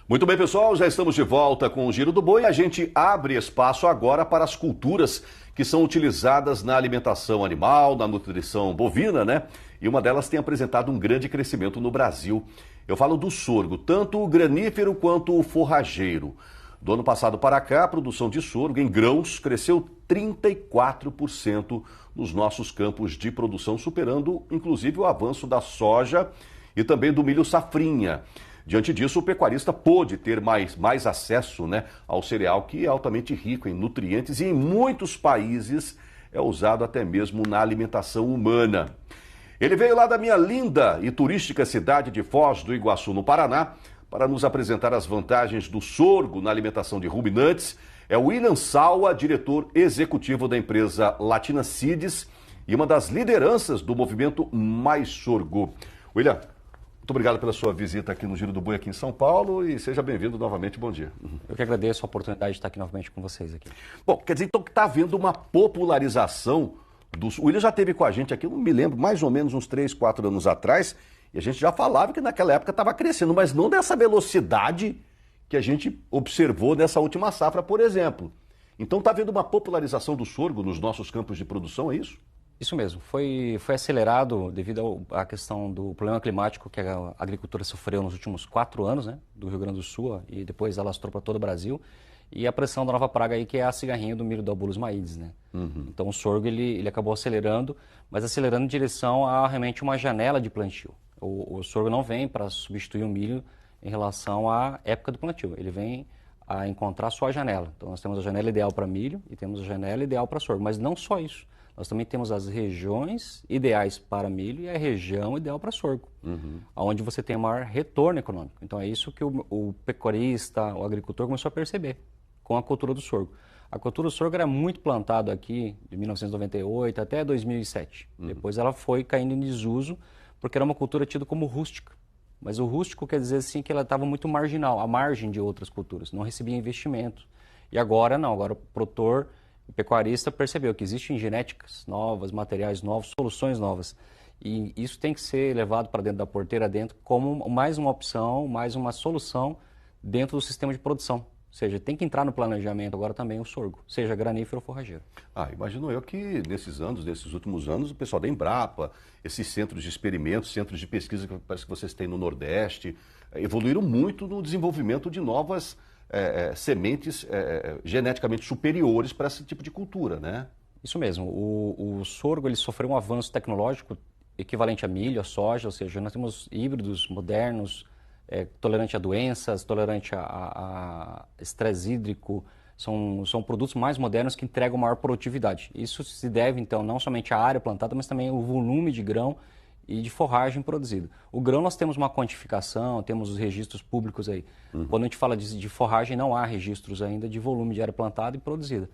Muito bem, pessoal, já estamos de volta com o Giro do Boi. A gente abre espaço agora para as culturas que são utilizadas na alimentação animal, na nutrição bovina, né? E uma delas tem apresentado um grande crescimento no Brasil. Eu falo do sorgo, tanto o granífero quanto o forrageiro. Do ano passado para cá, a produção de sorgo em grãos cresceu 34% nos nossos campos de produção, superando inclusive o avanço da soja e também do milho safrinha. Diante disso, o pecuarista pôde ter mais acesso, né, ao cereal, que é altamente rico em nutrientes e em muitos países é usado até mesmo na alimentação humana. Ele veio lá da minha linda e turística cidade de Foz do Iguaçu, no Paraná, para nos apresentar as vantagens do sorgo na alimentação de ruminantes. É o William Salwa, diretor executivo da empresa Latina Seeds e uma das lideranças do movimento Mais Sorgo. William, muito obrigado pela sua visita aqui no Giro do Boi aqui em São Paulo e seja bem-vindo novamente. Bom dia. Eu que agradeço a oportunidade de estar aqui novamente com vocês aqui. Bom, quer dizer então que está havendo uma popularização dos... O William já esteve com a gente aqui, não me lembro, mais ou menos uns 3, 4 anos atrás, e a gente já falava que naquela época estava crescendo, mas não nessa velocidade que a gente observou nessa última safra, por exemplo. Então está havendo uma popularização do sorgo nos nossos campos de produção, é isso? Isso mesmo, foi acelerado devido à questão do problema climático que a agricultura sofreu nos últimos 4 anos, né, do Rio Grande do Sul, e depois alastrou para todo o Brasil, e a pressão da nova praga aí, que é a cigarrinha do milho do Abulus maídes, né? Então o sorgo ele acabou acelerando, mas acelerando em direção a realmente uma janela de plantio. O sorgo não vem para substituir o milho em relação à época do plantio, ele vem a encontrar só a janela. Então nós temos a janela ideal para milho e temos a janela ideal para sorgo, mas não só isso. Nós também temos as regiões ideais para milho e a região ideal para sorgo, onde você tem maior retorno econômico. Então é isso que o pecuarista, o agricultor começou a perceber com a cultura do sorgo. A cultura do sorgo era muito plantada aqui de 1998 até 2007. Depois ela foi caindo em desuso porque era uma cultura tida como rústica. Mas o rústico quer dizer assim que ela estava muito marginal, à margem de outras culturas, não recebia investimento. E agora não, agora o produtor... O pecuarista percebeu que existem genéticas novas, materiais novos, soluções novas. E isso tem que ser levado para dentro da porteira dentro como mais uma opção, mais uma solução dentro do sistema de produção. Ou seja, tem que entrar no planejamento agora também o sorgo, seja granífero ou forrageiro. Imagino eu que nesses últimos anos, o pessoal da Embrapa, esses centros de experimentos, centros de pesquisa que parece que vocês têm no Nordeste, evoluíram muito no desenvolvimento de novas sementes geneticamente superiores para esse tipo de cultura, né? Isso mesmo. O sorgo ele sofreu um avanço tecnológico equivalente a milho, a soja, ou seja, nós temos híbridos modernos, tolerante a doenças, tolerante a estresse hídrico, são produtos mais modernos que entregam maior produtividade. Isso se deve, então, não somente à área plantada, mas também ao volume de grão e de forragem produzido. O grão nós temos uma quantificação, temos os registros públicos aí. Quando a gente fala de forragem, não há registros ainda de volume de área plantada e produzida.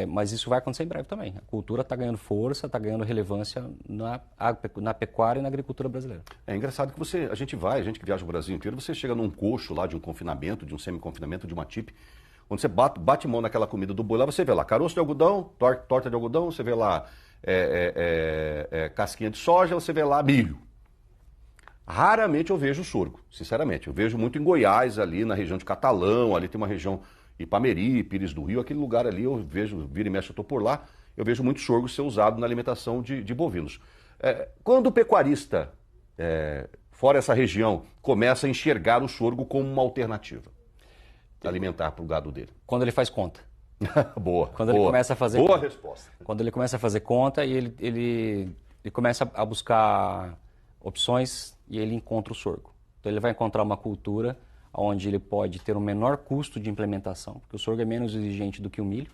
Mas isso vai acontecer em breve também. A cultura está ganhando força, está ganhando relevância na pecuária e na agricultura brasileira. É engraçado que a gente que viaja o Brasil inteiro, você chega num coxo lá de um confinamento, de um semi-confinamento, de uma TIP, quando você bate mão naquela comida do boi lá, você vê lá caroço de algodão, torta de algodão, você vê lá casquinha de soja, você vê lá milho. Raramente eu vejo sorgo, sinceramente. Eu vejo muito em Goiás, ali na região de Catalão, ali tem uma região Ipameri, Pires do Rio, aquele lugar ali eu vejo, vira e mexe, eu estou por lá, eu vejo muito sorgo ser usado na alimentação de bovinos. Quando o pecuarista, fora essa região, começa a enxergar o sorgo como uma alternativa alimentar para o gado dele? Quando ele faz conta. Boa. Quando ele começa a fazer boa conta. Resposta. Quando ele começa a fazer conta e ele começa a buscar opções e ele encontra o sorgo. Então ele vai encontrar uma cultura onde ele pode ter um menor custo de implementação, porque o sorgo é menos exigente do que o milho,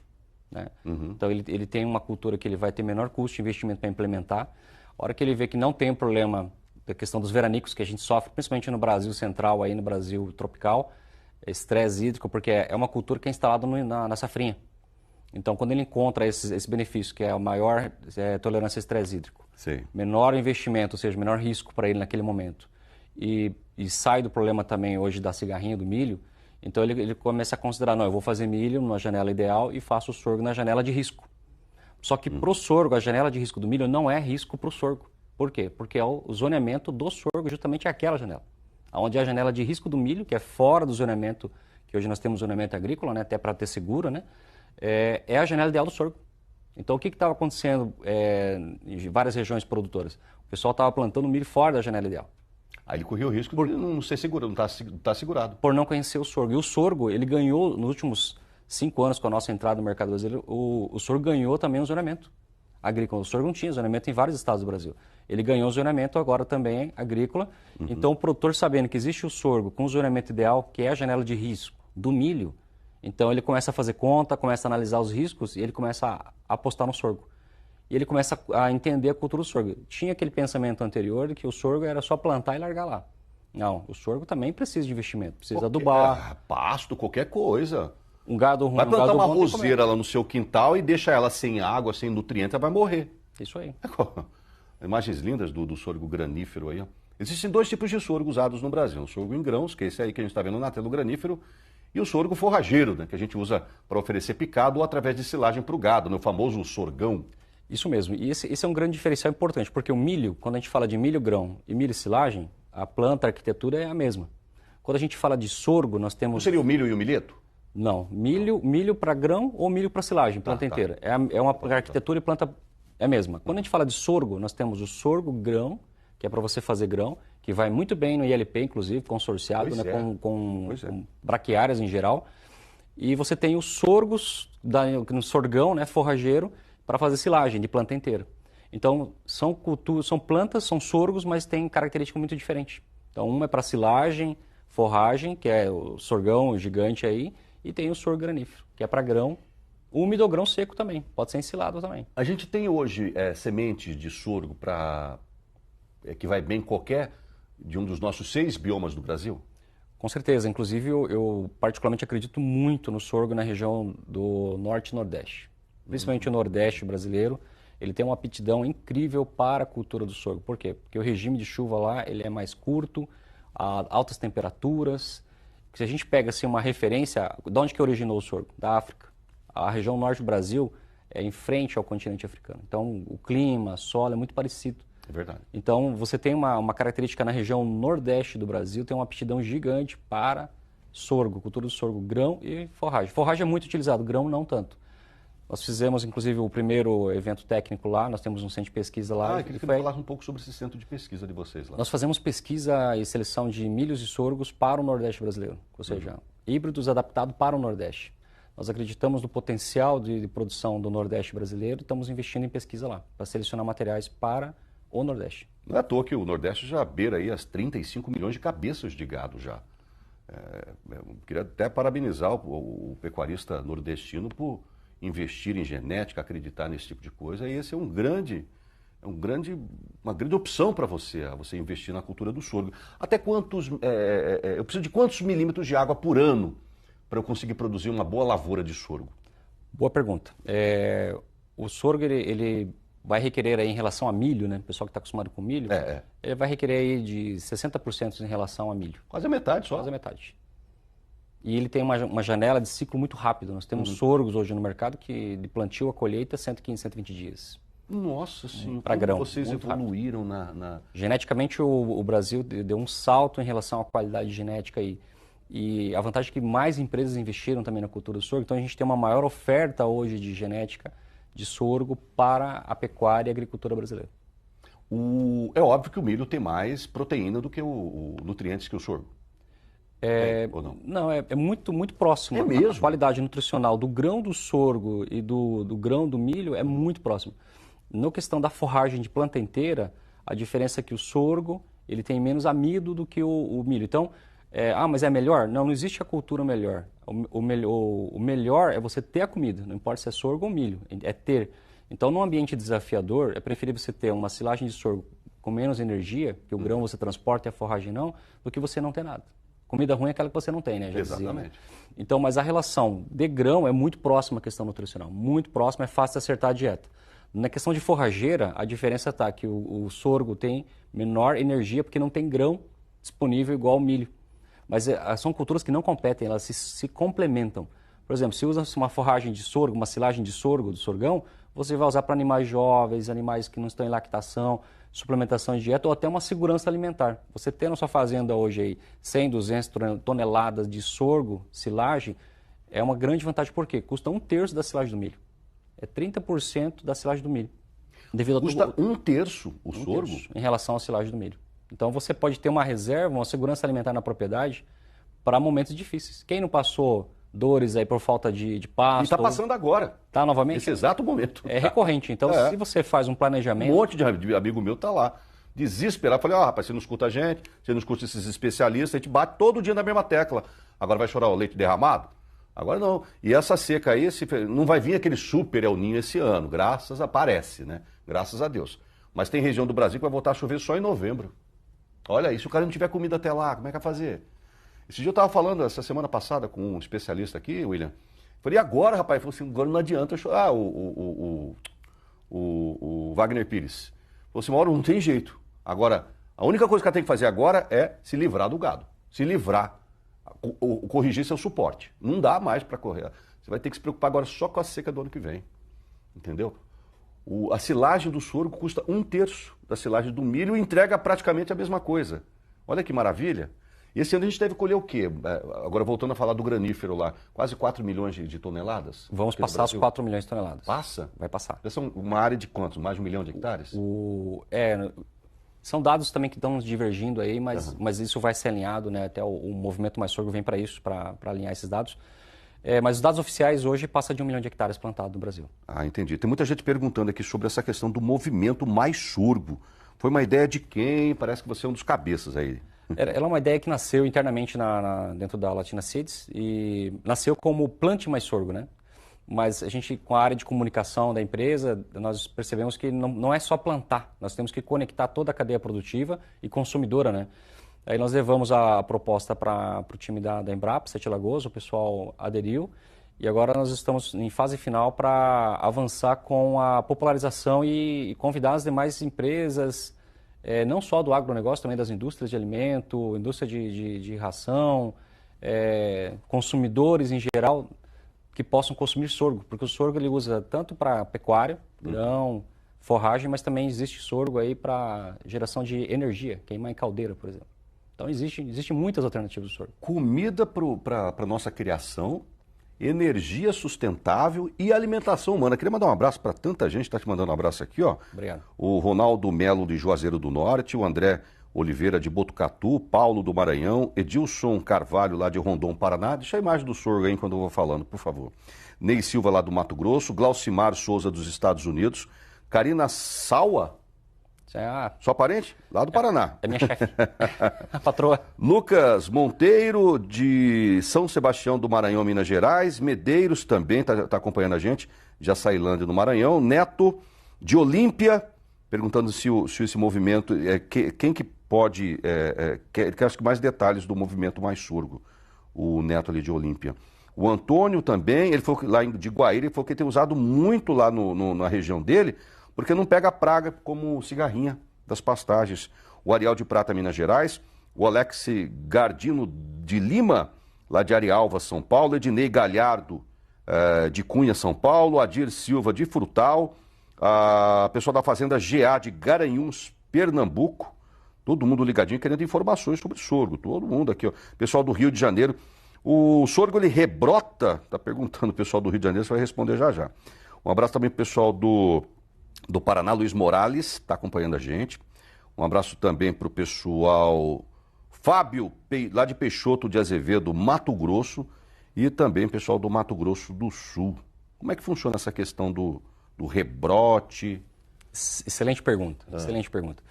né? Então ele tem uma cultura que ele vai ter menor custo de investimento para implementar. A hora que ele vê que não tem um problema da questão dos veranicos que a gente sofre, principalmente no Brasil central, aí no Brasil tropical, estresse hídrico, porque é uma cultura que é instalada na safrinha. Então, quando ele encontra esse benefício, que é a maior tolerância a estresse hídrico, sim, menor investimento, ou seja, menor risco para ele naquele momento, e sai do problema também hoje da cigarrinha, do milho, então ele começa a considerar, não, eu vou fazer milho na janela ideal e faço o sorgo na janela de risco. Só que para o sorgo, a janela de risco do milho não é risco para o sorgo. Por quê? Porque é o zoneamento do sorgo justamente aquela janela. Onde é a janela de risco do milho, que é fora do zoneamento, que hoje nós temos zoneamento agrícola, né, até para ter seguro, né, é a janela ideal do sorgo. Então, o que estava acontecendo em várias regiões produtoras? O pessoal estava plantando milho fora da janela ideal. Aí ele corria o risco de não ser seguro, não tá segurado. Por não conhecer o sorgo. E o sorgo, ele ganhou, nos últimos 5 anos, com a nossa entrada no mercado brasileiro, o sorgo ganhou também o zoneamento agrícola. O sorgo não tinha zoneamento em vários estados do Brasil. Ele ganhou o zoneamento agora também agrícola. Então, o produtor, sabendo que existe o sorgo com o zoneamento ideal, que é a janela de risco do milho, então ele começa a fazer conta, começa a analisar os riscos e ele começa a apostar no sorgo. E ele começa a entender a cultura do sorgo. Tinha aquele pensamento anterior de que o sorgo era só plantar e largar lá. Não, o sorgo também precisa de investimento, precisa adubar. Pasto, qualquer coisa. Um gado ruim, vai plantar um gado uma bom, roseira lá no seu quintal e deixa ela sem água, sem nutriente, ela vai morrer. Isso aí. Imagens lindas do sorgo granífero aí. Ó. Existem 2 tipos de sorgo usados no Brasil. O sorgo em grãos, que é esse aí que a gente está vendo na tela, o granífero, e o sorgo forrageiro, né, que a gente usa para oferecer picado ou através de silagem para o gado, né, o famoso sorgão. Isso mesmo. E esse é um grande diferencial importante, porque o milho, quando a gente fala de milho grão e milho silagem, a planta, a arquitetura é a mesma. Quando a gente fala de sorgo, nós temos... Não seria o milho e o milheto? Não, milho para grão ou milho para silagem, planta inteira. É uma arquitetura e planta é a mesma. Quando a gente fala de sorgo, nós temos o sorgo grão, que é para você fazer grão, que vai muito bem no ILP, inclusive, consorciado, né, com braquiárias em geral. E você tem os sorgos no sorgão, né, forrageiro, para fazer silagem de planta inteira. Então, são plantas, são sorgos, mas tem característica muito diferente. Então, uma é para silagem, forragem, que é o sorgão gigante aí, e tem o sorgo granífero, que é para grão, úmido ou grão seco também, pode ser ensilado também. A gente tem hoje sementes de sorgo que vai bem em qualquer de um dos nossos 6 biomas do Brasil? Com certeza, inclusive eu particularmente acredito muito no sorgo na região do Norte e Nordeste. Principalmente o Nordeste brasileiro, ele tem uma aptidão incrível para a cultura do sorgo. Por quê? Porque o regime de chuva lá ele é mais curto, altas temperaturas. Se a gente pega assim, uma referência, de onde que originou o sorgo? Da África. A região norte do Brasil é em frente ao continente africano. Então, o clima, solo é muito parecido. É verdade. Então, você tem uma característica na região nordeste do Brasil, tem uma aptidão gigante para sorgo, cultura do sorgo, grão e forragem. Forragem é muito utilizado, grão não tanto. Nós fizemos, inclusive, o primeiro evento técnico lá, nós temos um centro de pesquisa lá. Eu queria que você falasse um pouco sobre esse centro de pesquisa de vocês lá. Nós fazemos pesquisa e seleção de milhos e sorgos para o Nordeste brasileiro, ou seja, híbridos adaptados para o Nordeste. Nós acreditamos no potencial de produção do Nordeste brasileiro e estamos investindo em pesquisa lá, para selecionar materiais para o Nordeste. Não é à toa que o Nordeste já beira aí as 35 milhões de cabeças de gado já. Eu queria até parabenizar o pecuarista nordestino por investir em genética, acreditar nesse tipo de coisa, e esse é uma grande opção para você investir na cultura do sorgo. Até quantos, eu preciso de quantos milímetros de água por ano para eu conseguir produzir uma boa lavoura de sorgo? Boa pergunta. O sorgo, ele vai requerer aí em relação a milho, né? O pessoal que está acostumado com milho, ele vai requerer aí de 60% em relação a milho. Quase a metade só. Quase a metade. E ele tem uma janela de ciclo muito rápido. Nós temos sorgos hoje no mercado que de plantio a colheita 115, 120 dias. Nossa senhora, para grão. Vocês evoluíram na... Geneticamente o Brasil deu um salto em relação à qualidade genética aí. E a vantagem é que mais empresas investiram também na cultura do sorgo. Então a gente tem uma maior oferta hoje de genética de sorgo para a pecuária e a agricultura brasileira. É óbvio que o milho tem mais proteína do que o nutrientes que o sorgo. Ou não? Não, é muito, muito próximo. É mesmo? A qualidade nutricional do grão do sorgo e do grão do milho é muito próximo. Na questão da forragem de planta inteira, a diferença é que o sorgo ele tem menos amido do que o milho. Então, mas é melhor? Não existe a cultura melhor. O melhor é você ter a comida, não importa se é sorgo ou milho, é ter. Então, num ambiente desafiador, é preferível você ter uma silagem de sorgo com menos energia, que o grão você transporta e a forragem não, do que você não ter nada. Comida ruim é aquela que você não tem, né? Exatamente. Dizia, né? Então, mas a relação de grão é muito próxima à questão nutricional, muito próxima, é fácil de acertar a dieta. Na questão de forrageira, a diferença está que o sorgo tem menor energia porque não tem grão disponível igual ao milho. Mas são culturas que não competem, elas se complementam. Por exemplo, se usa uma forragem de sorgo, uma silagem de sorgo, do sorgão, você vai usar para animais jovens, animais que não estão em lactação. suplementação de dieta ou até uma segurança alimentar. Você ter na sua fazenda hoje aí 100, 200 toneladas de sorgo, silagem, é uma grande vantagem. Por quê? Custa 1/3 da silagem do milho. É 30% da silagem do milho. Custa 1/3 o sorgo? Em relação à silagem do milho. Então você pode ter uma reserva, uma segurança alimentar na propriedade para momentos difíceis. Quem não passou dores aí por falta de pasto... E está passando agora. Está novamente? Nesse exato momento. É recorrente. Então, se você faz um planejamento... Um monte de amigo meu está lá, desesperado. Falei, rapaz, você não escuta a gente, você não escuta esses especialistas, a gente bate todo dia na mesma tecla. Agora vai chorar o leite derramado? Agora não. E essa seca aí, não vai vir aquele super El Niño esse ano, parece, né? Graças a Deus. Mas tem região do Brasil que vai voltar a chover só em novembro. Olha aí, se o cara não tiver comida até lá, como é que vai fazer? Esse dia eu estava falando, essa semana passada, com um especialista aqui, William. Falei, e agora, rapaz? Ele falou assim, agora não adianta chorar. O Wagner Pires. Falou assim, Mauro, não tem jeito. Agora, a única coisa que ela tem que fazer agora é se livrar do gado. Se livrar. Corrigir seu suporte. Não dá mais para correr. Você vai ter que se preocupar agora só com a seca do ano que vem. Entendeu? A silagem do sorgo custa 1/3 da silagem do milho e entrega praticamente a mesma coisa. Olha que maravilha. E esse ano a gente deve colher o quê? Agora voltando a falar do granífero lá, quase 4 milhões de toneladas? Vamos passar as 4 milhões de toneladas. Passa? Vai passar. Essa é uma área de quantos? Mais de 1 milhão de hectares? São dados também que estão divergindo aí, mas isso vai ser alinhado, né? Até o Movimento Mais Sorgo vem para isso, para alinhar esses dados. Mas os dados oficiais hoje passam de 1 milhão de hectares plantados no Brasil. Ah, entendi. Tem muita gente perguntando aqui sobre essa questão do Movimento Mais Sorgo. Foi uma ideia de quem? Parece que você é um dos cabeças aí. Ela é uma ideia que nasceu internamente dentro da Latina Seeds e nasceu como Plante Mais Sorgo, né? Mas a gente, com a área de comunicação da empresa, nós percebemos que não é só plantar, nós temos que conectar toda a cadeia produtiva e consumidora, né? Aí nós levamos a proposta para o time da Embrapa, Sete Lagoas, o pessoal aderiu e agora nós estamos em fase final para avançar com a popularização e convidar as demais empresas, não só do agronegócio, também das indústrias de alimento, indústria de ração, consumidores em geral, que possam consumir sorgo, porque o sorgo ele usa tanto para pecuária, grão, forragem, mas também existe sorgo aí para geração de energia, queimar em caldeira, por exemplo. Então existe muitas alternativas do sorgo. Comida para a nossa criação, energia sustentável e alimentação humana. Queria mandar um abraço para tanta gente, está te mandando um abraço aqui, ó. Obrigado. O Ronaldo Melo de Juazeiro do Norte, o André Oliveira de Botucatu, Paulo do Maranhão, Edilson Carvalho lá de Rondon, Paraná. Deixa a imagem do sorgo aí quando eu vou falando, por favor. Ney Silva lá do Mato Grosso, Glaucimar Souza dos Estados Unidos, Karina Saua, sua parente? Lá do Paraná. É minha chefe, a patroa. Lucas Monteiro de São Sebastião do Maranhão, Minas Gerais, Medeiros também está acompanhando a gente, de Açailândia do Maranhão, Neto de Olímpia, perguntando se esse movimento, quem que pode, que acho que mais detalhes do movimento Mais Sorgo, o Neto ali de Olímpia. O Antônio também, ele foi lá de Guaíra, ele falou que tem usado muito lá na região dele, porque não pega praga como cigarrinha das pastagens. O Ariel de Prata, Minas Gerais, o Alex Gardino de Lima, lá de Arialva, São Paulo, Ednei Galhardo de Cunha, São Paulo, Adir Silva de Frutal, a pessoal da Fazenda GA de Garanhuns, Pernambuco, todo mundo ligadinho querendo informações sobre sorgo, todo mundo aqui, ó. Pessoal do Rio de Janeiro, o sorgo ele rebrota, tá perguntando o pessoal do Rio de Janeiro, você vai responder já já. Um abraço também pro pessoal do Paraná, Luiz Morales, está acompanhando a gente. Um abraço também para o pessoal Fábio, lá de Peixoto de Azevedo, Mato Grosso, e também pessoal do Mato Grosso do Sul. Como é que funciona essa questão do rebrote? Excelente pergunta, excelente pergunta.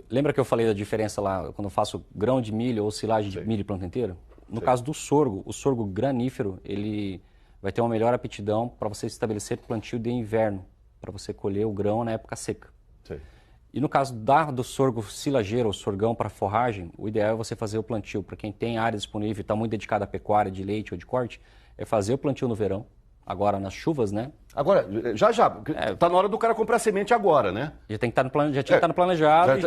Lembra que eu falei da diferença lá, quando eu faço grão de milho ou silagem de milho e planta inteira? No caso do sorgo, o sorgo granífero, ele vai ter uma melhor aptidão para você estabelecer plantio de inverno, para você colher o grão na época seca. Sim. E no caso do sorgo silageiro ou sorgão para forragem, o ideal é você fazer o plantio. Para quem tem área disponível e está muito dedicado à pecuária de leite ou de corte, é fazer o plantio no verão, agora nas chuvas, né? Agora, já. Tá na hora do cara comprar semente agora, né? Já tem que estar no plano, já tinha que estar no planejado.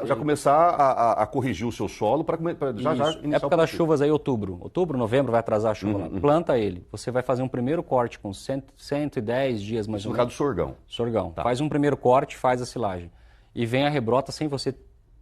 Já começar a corrigir o seu solo para já iniciar época das chuvas aí, outubro, novembro vai atrasar a chuva lá. Planta ele. Você vai fazer um primeiro corte com 110 dias mais ou menos. No caso do sorgão. Sorgão. Tá. Faz um primeiro corte, faz a silagem. E vem a rebrota sem você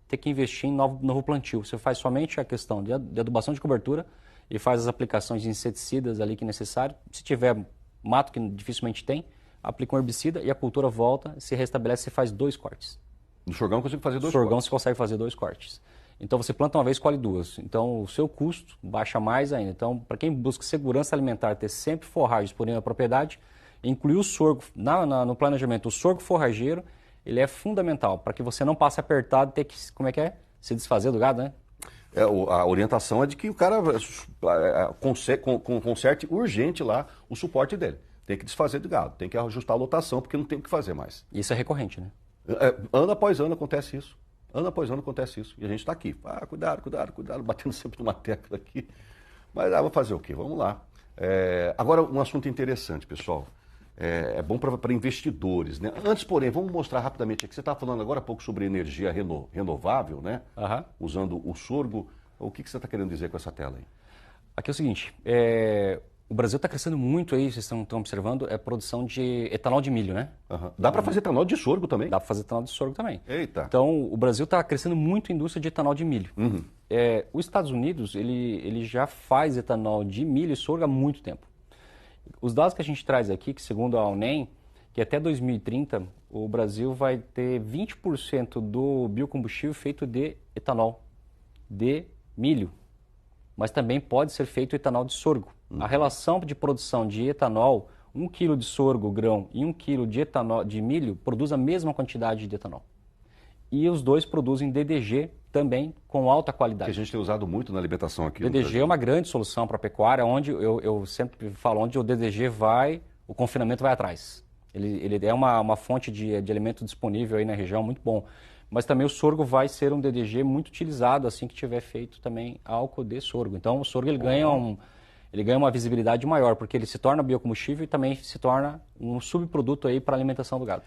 ter que investir em novo plantio. Você faz somente a questão de adubação de cobertura e faz as aplicações de inseticidas ali que é necessário. Se tiver mato, que dificilmente tem, aplica um herbicida e a cultura volta, se restabelece, você faz 2 cortes. No sorgão eu consigo fazer 2 cortes? No sorgão você consegue fazer 2 cortes. Então você planta uma vez, colhe 2. Então o seu custo baixa mais ainda. Então, para quem busca segurança alimentar, ter sempre forragem disponível na propriedade, incluir o sorgo no planejamento. O sorgo forrageiro, ele é fundamental para que você não passe apertado e ter que, se desfazer do gado, né? A orientação é de que o cara conserte urgente lá o suporte dele. Tem que desfazer do gado, tem que ajustar a lotação, porque não tem o que fazer mais. Isso é recorrente, né? Ano após ano acontece isso. Ano após ano acontece isso. E a gente está aqui. Cuidado, batendo sempre numa tecla aqui. Mas vou fazer o quê? Vamos lá. Agora, um assunto interessante, pessoal. É bom para investidores, né? Antes, porém, vamos mostrar rapidamente aqui. Você estava falando agora há pouco sobre energia renovável, né? Usando o sorgo. O que você está querendo dizer com essa tela aí? Aqui é o seguinte, o Brasil está crescendo muito aí, vocês estão observando, é produção de etanol de milho, né? Dá para fazer etanol de sorgo também? Dá para fazer etanol de sorgo também. Eita! Então, o Brasil está crescendo muito a indústria de etanol de milho. Os Estados Unidos, ele já faz etanol de milho e sorgo há muito tempo. Os dados que a gente traz aqui, que segundo a UNEM, que até 2030 o Brasil vai ter 20% do biocombustível feito de etanol de milho, mas também pode ser feito etanol de sorgo. A relação de produção de etanol, 1 kg de sorgo grão e 1 kg de etanol de milho produz a mesma quantidade de etanol. E os dois produzem DDG também com alta qualidade. Que a gente tem usado muito na alimentação aqui. DDG é uma grande solução para a pecuária, onde eu sempre falo, onde o DDG vai, o confinamento vai atrás. Ele é uma fonte de alimento disponível aí na região, muito bom. Mas também o sorgo vai ser um DDG muito utilizado assim que tiver feito também álcool de sorgo. Então o sorgo ele ganha uma visibilidade maior, porque ele se torna biocombustível e também se torna um subproduto aí para a alimentação do gado.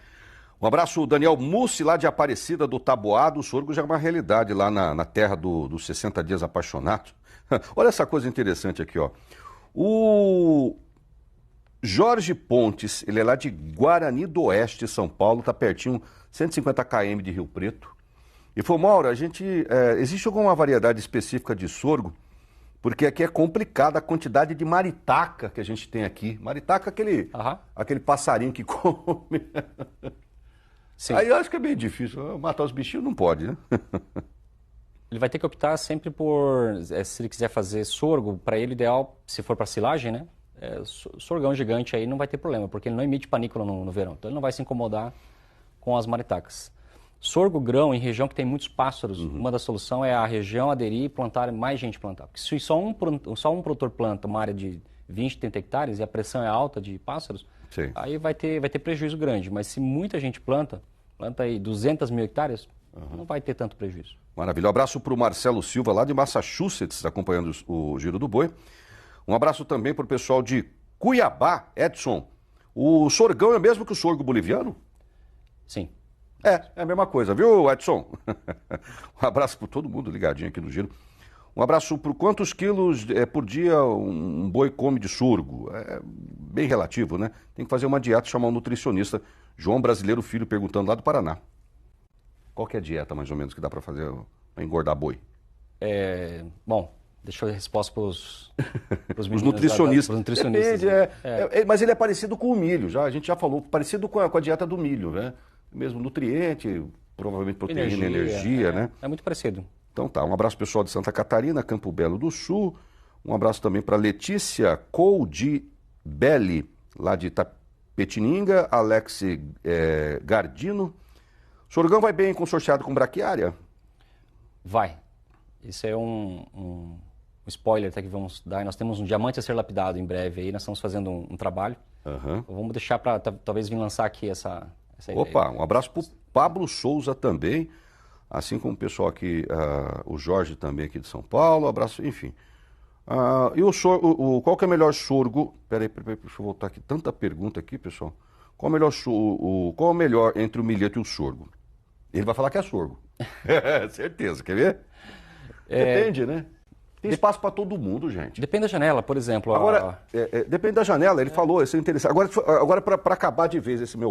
Um abraço, Daniel Mussi, lá de Aparecida do Taboado. O sorgo já é uma realidade lá na terra dos 60 dias apaixonados. Olha essa coisa interessante aqui, ó. O Jorge Pontes, ele é lá de Guarani do Oeste, São Paulo, está pertinho, 150 km de Rio Preto. E falou, Mauro, existe alguma variedade específica de sorgo? Porque aqui é complicada a quantidade de maritaca que a gente tem aqui. Maritaca é aquele passarinho que come. Sim. Aí eu acho que é bem difícil. Matar os bichinhos não pode, né? Ele vai ter que optar sempre por, se ele quiser fazer sorgo, para ele ideal, se for para silagem, né? Sorgão gigante aí não vai ter problema, porque ele não emite panícula no verão. Então ele não vai se incomodar com as maritacas. Sorgo grão em região que tem muitos pássaros, uma das soluções é a região aderir e plantar, mais gente plantar. Porque se só um produtor planta uma área de 20, 30 hectares e a pressão é alta de pássaros, sim, aí vai ter prejuízo grande. Mas se muita gente planta aí 200 mil hectares, não vai ter tanto prejuízo. Maravilha. Um abraço para o Marcelo Silva, lá de Massachusetts, acompanhando o Giro do Boi. Um abraço também para o pessoal de Cuiabá, Edson. O sorgão é mesmo que o sorgo boliviano? Sim. É a mesma coisa, viu, Edson? Um abraço para todo mundo ligadinho aqui no Giro. Um abraço para quantos quilos por dia um boi come de sorgo? É bem relativo, né? Tem que fazer uma dieta, chamar um nutricionista. João Brasileiro Filho perguntando lá do Paraná. Qual que é a dieta, mais ou menos, que dá para fazer para engordar boi? Bom, deixa eu a resposta para os nutricionistas. Nutricionistas. Mas ele é parecido com o milho, a gente já falou, parecido com a dieta do milho, né? Mesmo nutriente, provavelmente proteína, energia, né? É muito parecido. Então tá, um abraço pessoal de Santa Catarina, Campo Belo do Sul. Um abraço também para Letícia Coldibelli, lá de Itapetininga, Alex Gardino. Sorgão vai bem consorciado com braquiária? Vai. Isso é um spoiler até que vamos dar. Nós temos um diamante a ser lapidado em breve aí, nós estamos fazendo um trabalho. Vamos deixar para talvez vir lançar aqui essa ideia. Opa, um abraço para o Pablo Souza também, assim como o pessoal aqui, o Jorge também aqui de São Paulo, abraço, enfim. E qual que é o melhor sorgo? Peraí, deixa eu voltar aqui. Tanta pergunta aqui, pessoal. Qual é o melhor entre o milheto e o sorgo? Ele vai falar que é sorgo. Certeza, quer ver? Depende, né? Tem espaço para todo mundo, gente. Depende da janela, por exemplo. Agora, depende da janela, ele falou, isso é interessante. Agora para acabar de vez esse minha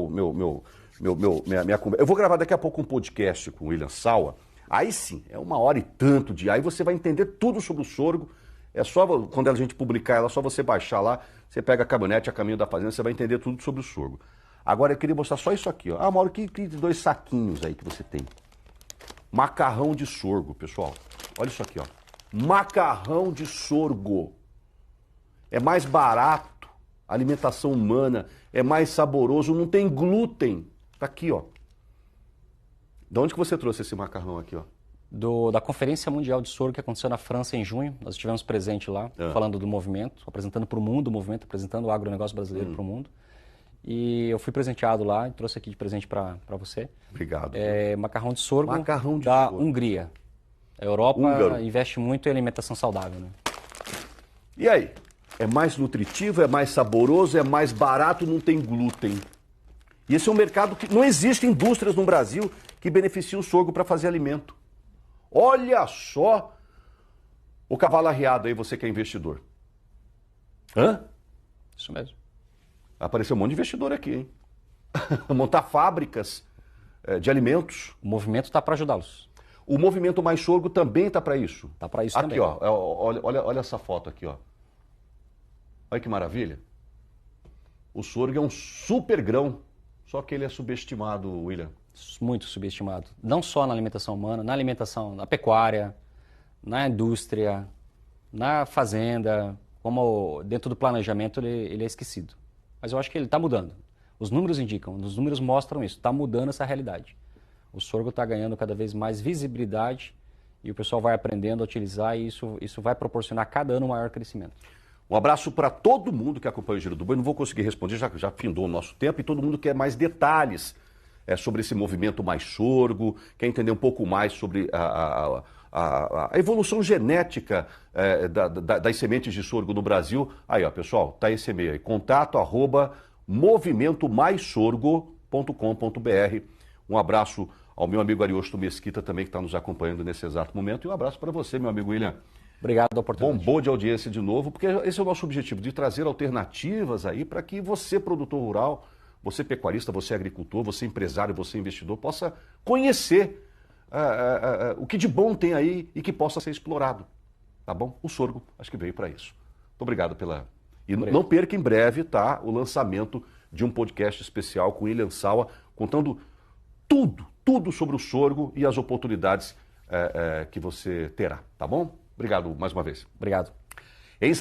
conversa. Eu vou gravar daqui a pouco um podcast com o William Sawa. Aí sim, é 1 hora e tanto de. Aí você vai entender tudo sobre o sorgo. É só, quando a gente publicar ela, é só você baixar lá, você pega a caminhonete a caminho da fazenda, você vai entender tudo sobre o sorgo. Agora eu queria mostrar só isso aqui, ó. Mauro, que 2 saquinhos aí que você tem. Macarrão de sorgo, pessoal. Olha isso aqui, ó. Macarrão de sorgo. É mais barato, alimentação humana, é mais saboroso, não tem glúten. Tá aqui, ó. De onde que você trouxe esse macarrão aqui, ó? Da Conferência Mundial de Sorgo que aconteceu na França em junho. Nós estivemos presente lá, falando do movimento, apresentando para o mundo o movimento, apresentando o agronegócio brasileiro para o mundo. E eu fui presenteado lá e trouxe aqui de presente para você. Obrigado. Macarrão de sorgo Macarrão de da sorgo. Hungria. A Europa investe muito em alimentação saudável, né? E aí? É mais nutritivo, é mais saboroso, é mais barato, não tem glúten. E esse é um mercado que não existe indústrias no Brasil que beneficiam o sorgo para fazer alimento. Olha só o cavalo arriado aí, você que é investidor. Isso mesmo. Apareceu um monte de investidor aqui, hein? Montar fábricas de alimentos. O movimento está para ajudá-los. O movimento Mais Sorgo também está para isso. Está para isso aqui, também. Ó, olha essa foto aqui, ó. Olha que maravilha. O sorgo é um super grão, só que ele é subestimado, William. Muito subestimado. Não só na alimentação humana, na alimentação, na pecuária, na indústria, na fazenda, como dentro do planejamento ele é esquecido. Mas eu acho que ele está mudando. Os números indicam, os números mostram isso, está mudando essa realidade. O sorgo está ganhando cada vez mais visibilidade e o pessoal vai aprendendo a utilizar e isso vai proporcionar a cada ano um maior crescimento. Um abraço para todo mundo que acompanha o Giro do Boi. Não vou conseguir responder, já findou o nosso tempo e todo mundo quer mais detalhes sobre esse movimento Mais Sorgo, quer entender um pouco mais sobre a evolução genética das sementes de sorgo no Brasil. Aí, ó, pessoal, tá esse e-mail aí, contato@movimentomaissorgo.com.br. Um abraço ao meu amigo Ariosto Mesquita também, que está nos acompanhando nesse exato momento. E um abraço para você, meu amigo William. Obrigado pela oportunidade. Bombou de audiência de novo, porque esse é o nosso objetivo, de trazer alternativas aí para que você, produtor rural, você pecuarista, você agricultor, você empresário, você investidor, possa conhecer o que de bom tem aí e que possa ser explorado. Tá bom? O sorgo, acho que veio para isso. Muito obrigado pela... E não perca em breve, tá, o lançamento de um podcast especial com William Sawa, contando tudo sobre o sorgo e as oportunidades que você terá, tá bom? Obrigado mais uma vez. Obrigado.